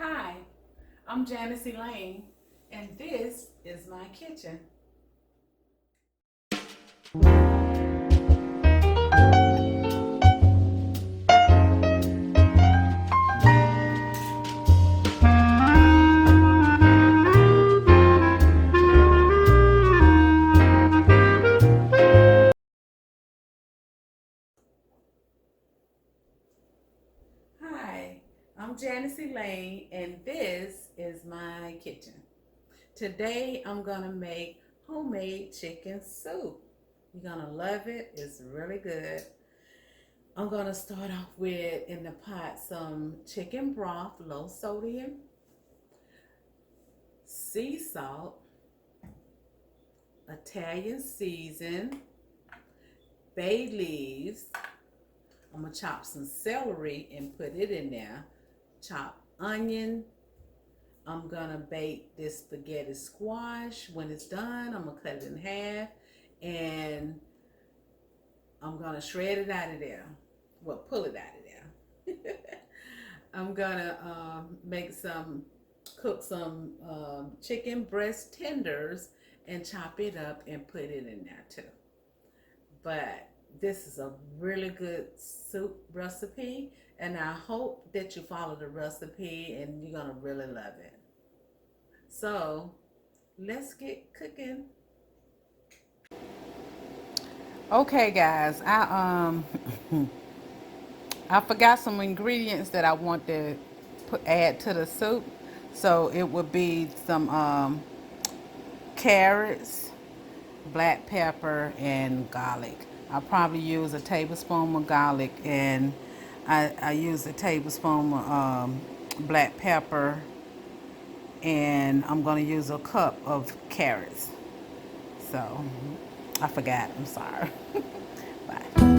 Hi, I'm Janice Elaine, and this is my kitchen. Hi, I'm Janice Elaine, and this is my kitchen. Today I'm gonna make homemade chicken soup. You're gonna love it, it's really good. I'm gonna start off with in the pot some chicken broth, low sodium, sea salt, Italian season, bay leaves. I'm gonna chop some celery and put it in there. Chop onion. I'm gonna bake this spaghetti squash. When it's done, I'm gonna cut it in half and I'm gonna shred it out of there. Well, pull it out of there. I'm gonna cook some chicken breast tenders and chop it up and put it in there too. But this is a really good soup recipe, and I hope that you follow the recipe and you're gonna really love it. So let's get cooking. Okay, guys, I forgot some ingredients that I want to add to the soup. So it would be some carrots, black pepper, and garlic. I'll probably use a tablespoon of garlic, and I use a tablespoon of black pepper, and I'm going to use a cup of carrots. So I forgot. I'm sorry. Bye.